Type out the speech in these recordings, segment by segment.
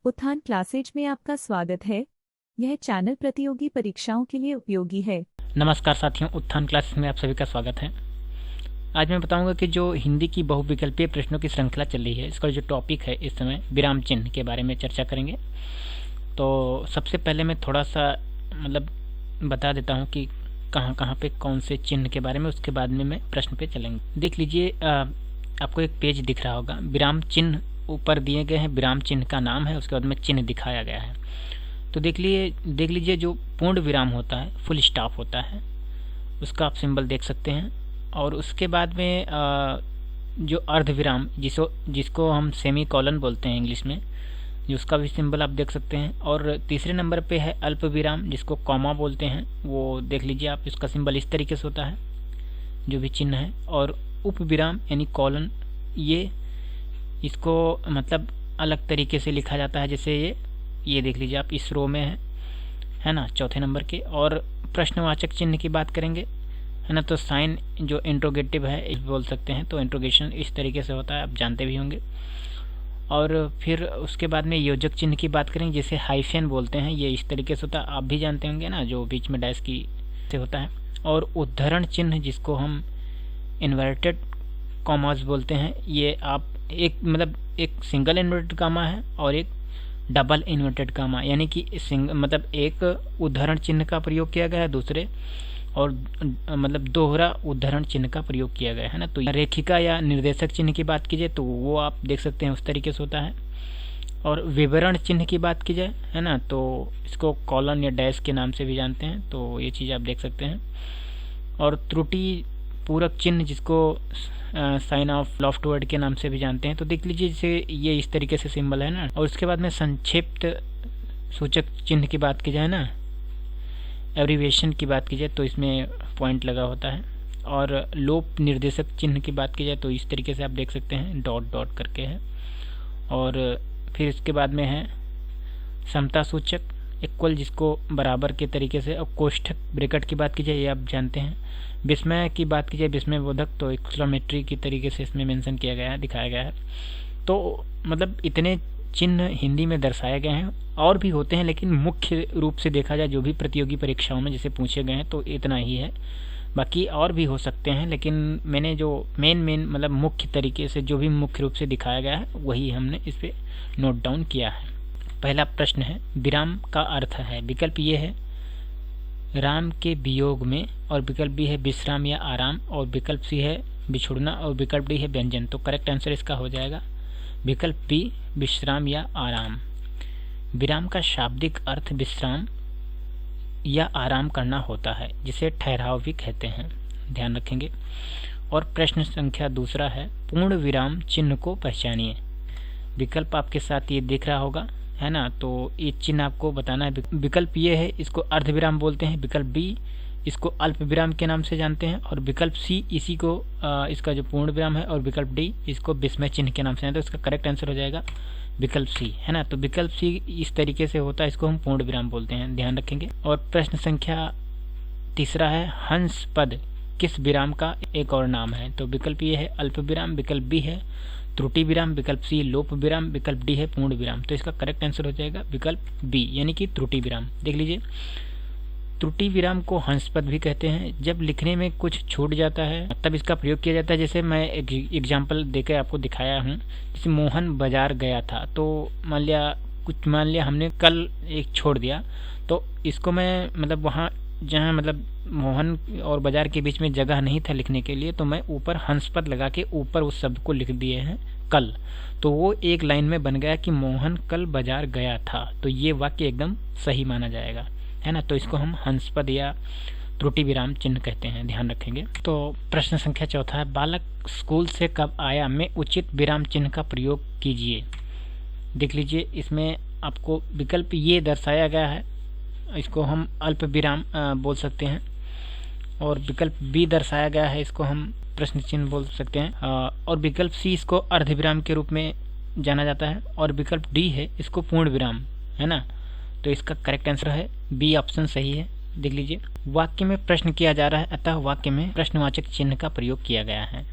उत्थान क्लासेज में आपका स्वागत है। यह चैनल प्रतियोगी परीक्षाओं के लिए उपयोगी है। नमस्कार साथियों, उत्थान क्लासेस में आप सभी का स्वागत है। आज मैं बताऊंगा कि जो हिंदी की बहुविकल्पीय प्रश्नों की श्रृंखला चल रही है, इसका जो टॉपिक है इस समय विराम चिन्ह के बारे में चर्चा करेंगे। तो सबसे पहले मैं थोड़ा सा बता देता हूं कि कहां कहां पे कौन से चिन्ह के बारे में, उसके बाद में मैं प्रश्न पे चलेंगे। देख लीजिए, आपको एक पेज दिख रहा होगा, विराम चिन्ह ऊपर दिए गए हैं, विराम चिन्ह का नाम है, उसके बाद में चिन्ह दिखाया गया है। तो देख लीजिए जो पूर्ण विराम होता है, फुल स्टॉप होता है, उसका आप सिंबल देख सकते हैं। और उसके बाद में जो अर्ध विराम जिसको हम सेमी कॉलन बोलते हैं इंग्लिश में, उसका भी सिंबल आप देख सकते हैं। और तीसरे नंबर पे है अल्प विराम, जिसको कॉमा बोलते हैं, वो देख लीजिए आप, इसका सिंबल इस तरीके से होता है जो भी चिन्ह है। और उप विराम यानी कॉलन, ये इसको अलग तरीके से लिखा जाता है, जैसे ये देख लीजिए आप, इस रो में है ना, चौथे नंबर के। और प्रश्नवाचक चिन्ह की बात करेंगे, है ना, तो साइन जो इंट्रोगेटिव है इस बोल सकते हैं, तो इंट्रोगेशन इस तरीके से होता है, आप जानते भी होंगे। और फिर उसके बाद में योजक चिन्ह की बात करेंगे, जिसे हाइफेन बोलते हैं, ये इस तरीके से होता है, आप भी जानते होंगे ना, जो बीच में डैश की से होता है। और उद्धरण चिन्ह, जिसको हम इन्वर्टेड कॉमास बोलते हैं, ये आप एक सिंगल इन्वर्टेड कामा है और एक डबल इन्वर्टेड कामा, यानी कि एक उद्धरण चिन्ह का प्रयोग किया गया है, दूसरे और दोहरा उद्धरण चिन्ह का प्रयोग किया गया है ना। तो रेखिका या निर्देशक चिन्ह की बात कीजिए तो वो आप देख सकते हैं उस तरीके से होता है। और विवरण चिन्ह की बात की जाए, है ना, तो इसको कॉलन या डैश के नाम से भी जानते हैं, तो ये चीज़ आप देख सकते हैं। और त्रुटि पूरक चिन्ह, जिसको साइन ऑफ लॉफ्ट वर्ड के नाम से भी जानते हैं, तो देख लीजिए जैसे ये इस तरीके से सिंबल है ना। और उसके बाद में संक्षिप्त सूचक चिन्ह की बात की जाए ना, एब्रीविएशन की बात की जाए, तो इसमें पॉइंट लगा होता है। और लोप निर्देशक चिन्ह की बात की जाए तो इस तरीके से आप देख सकते हैं, डॉट डॉट करके है। और फिर इसके बाद में है समता सूचक, इक्वल, जिसको बराबर के तरीके से। और कोष्ठक ब्रैकेट की बात की जाए, ये आप जानते हैं। विस्मय की बात की जाए, विस्मय बोधक, तो एक्सक्लेमेटरी की तरीके से इसमें मेंशन किया गया है, दिखाया गया है। तो इतने चिन्ह हिंदी में दर्शाए गए हैं, और भी होते हैं, लेकिन मुख्य रूप से देखा जाए जो भी प्रतियोगी परीक्षाओं में जैसे पूछे गए हैं तो इतना ही है। बाकी और भी हो सकते हैं, लेकिन मैंने जो मेन मुख्य तरीके से जो भी मुख्य रूप से दिखाया गया है वही हमने इस पर नोट डाउन किया है। पहला प्रश्न है, विराम का अर्थ है। विकल्प ये है राम के वियोग में, और विकल्प बी है विश्राम या आराम, और विकल्प सी है बिछुड़ना, और विकल्प डी है व्यंजन। तो करेक्ट आंसर इसका हो जाएगा विकल्प बी, विश्राम या आराम। विराम का शाब्दिक अर्थ विश्राम या आराम करना होता है, जिसे ठहराव भी कहते हैं, ध्यान रखेंगे। और प्रश्न संख्या दूसरा है, पूर्ण विराम चिन्ह को पहचानिए। विकल्प आपके साथ ये दिख रहा होगा, है ना, तो ये चिन्ह आपको बताना है। विकल्प ये है, इसको अर्धविराम बोलते हैं। विकल्प बी, इसको अल्प विराम के नाम से जानते हैं। और विकल्प सी, इसी को इसका जो पूर्ण विराम है। और विकल्प डी, इसको विस्मय चिन्ह के नाम से जानते हैं। तो इसका करेक्ट आंसर हो जाएगा विकल्प सी, है ना। तो विकल्प सी इस तरीके से होता है, इसको हम पूर्ण विराम बोलते हैं, ध्यान रखेंगे। और प्रश्न संख्या तीसरा है, हंस पद किस विराम का एक और नाम है। तो विकल्प ये है अल्प विराम, विकल्प बी है त्रुटि विराम, विकल्प सी लोप विराम, विकल्प डी है पूर्ण विराम। तो इसका करेक्ट आंसर हो जाएगा विकल्प बी, यानी कि त्रुटि विराम। देख लीजिए, त्रुटि विराम को हंसपद भी कहते हैं। जब लिखने में कुछ छूट जाता है तब इसका प्रयोग किया जाता है। जैसे मैं एग्जाम्पल देकर आपको दिखाया हूँ, जैसे मोहन बाजार गया था, तो मान लिया हमने कल एक छोड़ दिया, तो इसको मैं वहाँ जहाँ मोहन और बाजार के बीच में जगह नहीं था लिखने के लिए, तो मैं ऊपर हंसपद लगा के ऊपर उस शब्द को लिख दिए हैं कल, तो वो एक लाइन में बन गया कि मोहन कल बाजार गया था। तो ये वाक्य एकदम सही माना जाएगा, है ना। तो इसको हम हंसपद या त्रुटि विराम चिन्ह कहते हैं, ध्यान रखेंगे। तो प्रश्न संख्या चौथा है, बालक स्कूल से कब आया में उचित विराम चिन्ह का प्रयोग कीजिए। देख लीजिए, इसमें आपको विकल्प ये दर्शाया गया है, इसको हम अल्प विराम बोल सकते हैं। और विकल्प बी दर्शाया गया है, इसको हम प्रश्न चिन्ह बोल सकते हैं। और विकल्प सी, इसको अर्ध विराम के रूप में जाना जाता है। और विकल्प डी है, इसको पूर्ण विराम, है ना। तो इसका करेक्ट आंसर है बी ऑप्शन सही है। देख लीजिए, वाक्य में प्रश्न किया जा रहा है, अतः वाक्य में प्रश्नवाचक चिन्ह का प्रयोग किया गया है।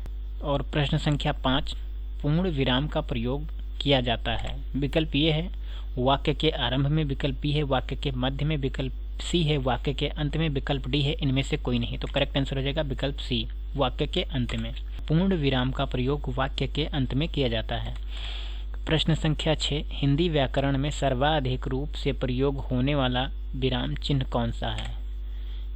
और प्रश्न संख्या 5, पूर्ण विराम का प्रयोग किया जाता है? विकल्प ये है वाक्य के आरंभ में, विकल्प बी है वाक्य के मध्य में, विकल्प सी है वाक्य के अंत में, विकल्प डी है इनमें से कोई नहीं। तो करेक्ट आंसर हो जाएगा विकल्प सी, वाक्य के अंत में। पूर्ण विराम का प्रयोग वाक्य के अंत में किया जाता है। प्रश्न संख्या 6, हिंदी व्याकरण में सर्वाधिक रूप से प्रयोग होने वाला विराम चिन्ह कौन सा है?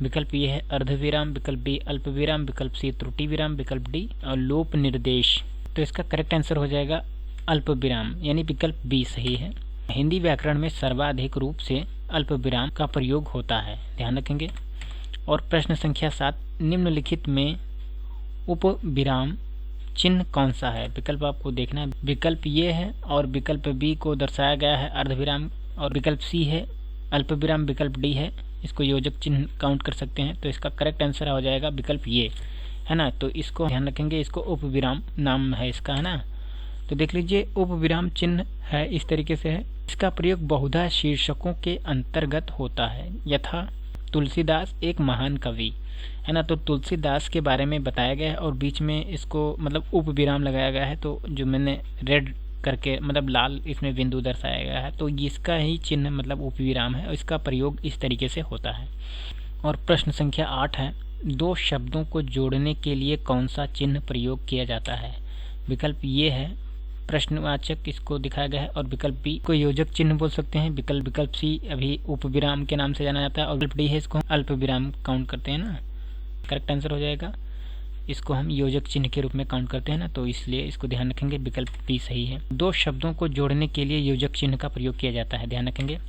विकल्प ये है अर्धविराम, विकल्प बी अल्प विराम, विकल्प सी त्रुटि विराम, विकल्प डी और लोप निर्देश। तो इसका करेक्ट आंसर हो जाएगा अल्प विराम, यानी विकल्प बी सही है। हिंदी व्याकरण में सर्वाधिक रूप से अल्प विराम का प्रयोग होता है, ध्यान रखेंगे। और प्रश्न संख्या 7, निम्नलिखित में उप विराम चिन्ह कौन सा है? विकल्प आपको देखना है, विकल्प ये है और विकल्प बी को दर्शाया गया है अर्धविराम, और विकल्प सी है अल्प विराम, विकल्प डी है इसको योजक चिन्ह काउंट कर सकते हैं। तो इसका करेक्ट आंसर हो जाएगा विकल्प ये, है ना। तो इसको ध्यान रखेंगे, इसको उप विराम नाम है इसका, है ना। तो देख लीजिए उप विराम चिन्ह है इस तरीके से है। इसका प्रयोग बहुधा शीर्षकों के अंतर्गत होता है, यथा तुलसीदास एक महान कवि, है ना। तो तुलसीदास के बारे में बताया गया है और बीच में इसको मतलब उप विराम लगाया गया है। तो जो मैंने रेड करके मतलब लाल इसमें बिंदु दर्शाया गया है, तो इसका ही चिन्ह मतलब उप विराम है और इसका प्रयोग इस तरीके से होता है। और प्रश्न संख्या 8 है, दो शब्दों को जोड़ने के लिए कौन सा चिन्ह प्रयोग किया जाता है? विकल्प ये है प्रश्नवाचक इसको दिखाया गया है, और विकल्प बी को योजक चिन्ह बोल सकते हैं, विकल्प सी अभी उप विराम के नाम से जाना जाता है, और विकल्प डी है इसको अल्प विराम काउंट करते हैं ना। करेक्ट आंसर हो जाएगा, इसको हम योजक चिन्ह के रूप में काउंट करते हैं ना, तो इसलिए इसको ध्यान रखेंगे, विकल्प डी सही है। दो शब्दों को जोड़ने के लिए योजक चिन्ह का प्रयोग किया जाता है, ध्यान रखेंगे।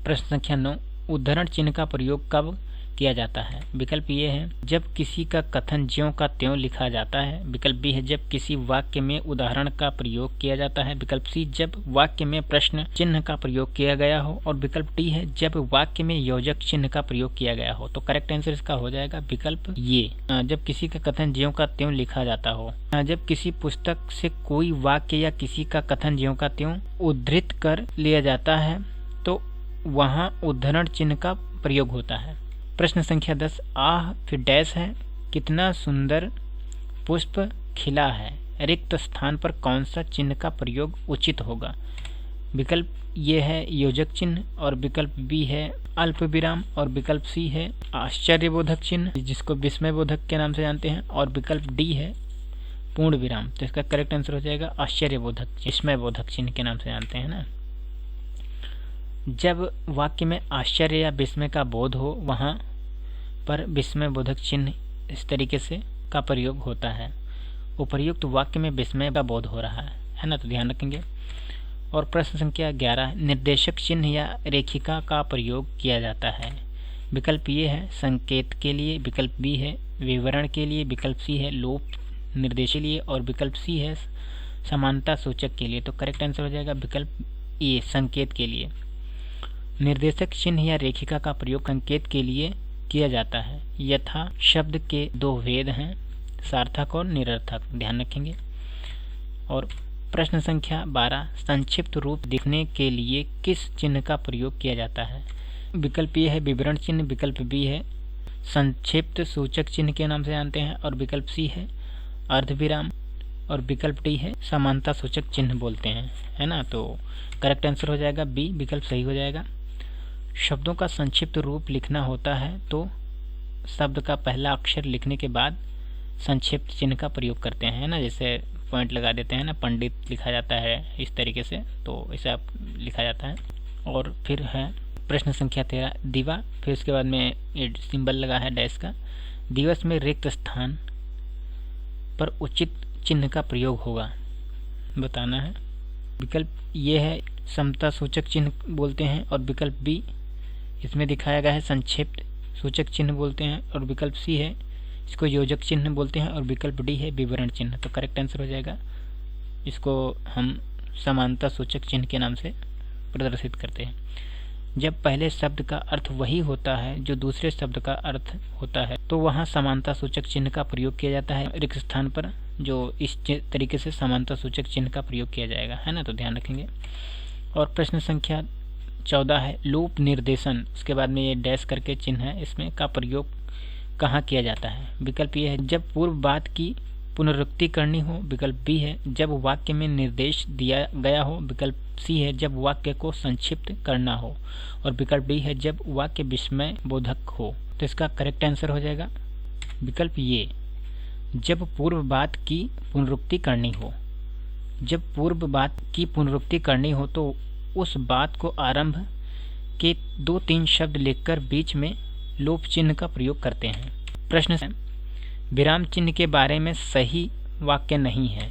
प्रश्न संख्या 9, उद्धरण चिन्ह का प्रयोग कब किया जाता है? विकल्प ये है जब किसी का कथन ज्यों का त्यों लिखा जाता है, विकल्प बी है जब किसी वाक्य में उदाहरण का प्रयोग किया जाता है, विकल्प सी जब वाक्य में प्रश्न चिन्ह का प्रयोग किया गया हो, और विकल्प डी है जब वाक्य में योजक चिन्ह का प्रयोग किया गया हो। तो करेक्ट आंसर इसका हो जाएगा विकल्प ये, जब किसी का कथन ज्यों का त्यों लिखा जाता हो। जब किसी पुस्तक से कोई वाक्य या किसी का कथन ज्यों का त्यों उद्धृत कर लिया जाता है तो वहाँ उद्धरण चिन्ह का प्रयोग होता है। प्रश्न संख्या 10, आह फिर डैश है, कितना सुंदर पुष्प खिला है, रिक्त स्थान पर कौन सा चिन्ह का प्रयोग उचित होगा? विकल्प ये है योजक चिन्ह, और विकल्प बी है अल्प विराम, और विकल्प सी है आश्चर्यबोधक चिन्ह जिसको विस्मयबोधक के नाम से जानते हैं, और विकल्प डी है पूर्ण विराम। तो इसका करेक्ट आंसर हो जाएगा आश्चर्यबोधक, विस्मयबोधक चिन्ह के नाम से जानते हैं ना। जब वाक्य में आश्चर्य या विस्मय का बोध हो वहाँ पर विस्मयबोधक चिन्ह इस तरीके से का प्रयोग होता है। उपर्युक्त वाक्य में विस्मय का बोध हो रहा है ना, तो ध्यान रखेंगे। और प्रश्न संख्या 11, निर्देशक चिन्ह या रेखिका का प्रयोग किया जाता है। विकल्प ये है संकेत के लिए, विकल्प बी है विवरण के लिए, विकल्प सी है लोप निर्देश के लिए, और विकल्प सी है समानता सूचक के लिए। तो करेक्ट आंसर हो जाएगा विकल्प ए संकेत के लिए। निर्देशक चिन्ह या रेखिका का प्रयोग संकेत के लिए किया जाता है, यथा शब्द के दो भेद हैं, सार्थक और निरर्थक, ध्यान रखेंगे। और प्रश्न संख्या 12, संक्षिप्त रूप दिखने के लिए किस चिन्ह का प्रयोग किया जाता है? विकल्प ये है विवरण चिन्ह, विकल्प बी है संक्षिप्त सूचक चिन्ह के नाम से जानते हैं, और विकल्प सी है अर्धविराम, और विकल्प डी है समानता सूचक चिन्ह बोलते हैं, है ना। तो करेक्ट आंसर हो जाएगा बी, विकल्प सही हो जाएगा। शब्दों का संक्षिप्त रूप लिखना होता है तो शब्द का पहला अक्षर लिखने के बाद संक्षिप्त चिन्ह का प्रयोग करते हैं ना, जैसे पॉइंट लगा देते हैं ना, पंडित लिखा जाता है इस तरीके से, तो इसे आप लिखा जाता है। और फिर है प्रश्न संख्या 13, दिवा, फिर उसके बाद में ये सिंबल लगा है डैश का, दिवस में रिक्त स्थान पर उचित चिन्ह का प्रयोग होगा, बताना है। विकल्प ये है समता सूचक चिन्ह बोलते हैं, और विकल्प बी इसमें दिखाया गया है संक्षिप्त सूचक चिन्ह बोलते हैं, और विकल्प सी है इसको योजक चिन्ह बोलते हैं, और विकल्प डी है विवरण चिन्ह। तो करेक्ट आंसर हो जाएगा, इसको हम समानता सूचक चिन्ह के नाम से प्रदर्शित करते हैं। जब पहले शब्द का अर्थ वही होता है जो दूसरे शब्द का अर्थ होता है तो वहाँ समानता सूचक चिन्ह का प्रयोग किया जाता है रिक्त स्थान पर, जो इस तरीके से समानता सूचक चिन्ह का प्रयोग किया जाएगा, है ना, तो ध्यान रखेंगे। और प्रश्न संख्या 14 है लोप निर्देशन, उसके बाद में ये डैश करके चिन्ह है, इसमें का प्रयोग कहाँ किया जाता है? विकल्प ये है जब पूर्व बात की पुनरुक्ति करनी हो, विकल्प बी है जब वाक्य में निर्देश दिया गया हो, विकल्प सी है जब वाक्य को संक्षिप्त करना हो, और विकल्प डी है जब वाक्य विस्मय बोधक हो। तो इसका करेक्ट आंसर हो जाएगा विकल्प ये, जब पूर्व बात की पुनरुक्ति करनी हो। जब पूर्व बात की पुनरुक्ति करनी हो तो उस बात को आरंभ के 2-3 शब्द लिखकर बीच में लोप चिन्ह का प्रयोग करते हैं। प्रश्न है, विराम चिन्ह के बारे में सही वाक्य नहीं है।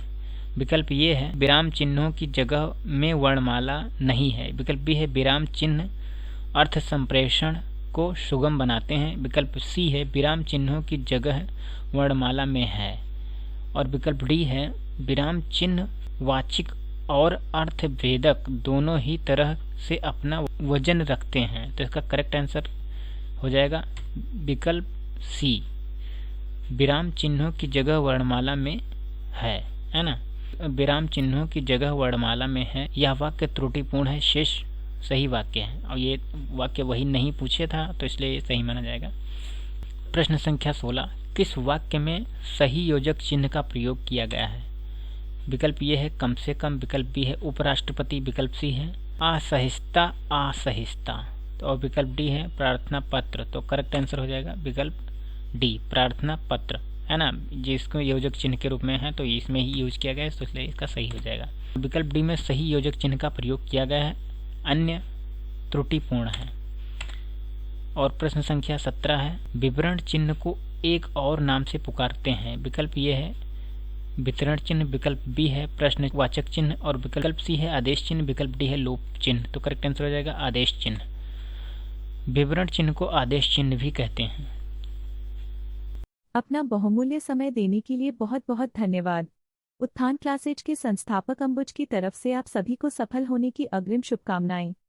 विकल्प ये है विराम चिन्हों की जगह में वर्णमाला नहीं है। विकल्प बी है विराम चिन्ह अर्थ संप्रेषण को सुगम बनाते हैं। विकल्प सी है विराम चिन्हों की जगह वर्णमाला में है, और विकल्प डी है विराम चिन्ह वाचिक और अर्थभेदक दोनों ही तरह से अपना वजन रखते हैं। तो इसका करेक्ट आंसर हो जाएगा विकल्प सी, विराम चिन्हों की जगह वर्णमाला में है ना। विराम चिन्हों की जगह वर्णमाला में है, यह वाक्य त्रुटिपूर्ण है, शेष सही वाक्य है, और ये वाक्य वही नहीं पूछे था तो इसलिए सही माना जाएगा। प्रश्न संख्या 16, किस वाक्य में सही योजक चिन्ह का प्रयोग किया गया है। विकल्प ये है कम से कम, विकल्प बी है उपराष्ट्रपति, विकल्प सी है असहिष्णुता असहिष्णुता, तो और विकल्प डी है प्रार्थना पत्र। तो करेक्ट आंसर हो जाएगा विकल्प डी प्रार्थना पत्र, है ना, जिसको योजक चिन्ह के रूप में है तो इसमें ही यूज किया गया है, तो इसलिए इसका सही हो जाएगा। विकल्प डी में सही योजक चिन्ह का प्रयोग किया गया है, अन्य त्रुटिपूर्ण है। और प्रश्न संख्या 17 है विवरण चिन्ह को एक और नाम से पुकारते हैं। विकल्प ये है वितरण चिन्ह, विकल्प बी है प्रश्नवाचक चिन्ह, और विकल्प सी है आदेश चिन्ह, विकल्प डी है लोप चिन्ह। तो करेक्ट आंसर हो जाएगा आदेश चिन्ह। विवरण चिन्ह को आदेश चिन्ह भी कहते हैं। अपना बहुमूल्य समय देने के लिए बहुत बहुत धन्यवाद। उत्थान क्लासेज के संस्थापक अंबुज की तरफ से आप सभी को सफल होने की अग्रिम शुभकामनाएं।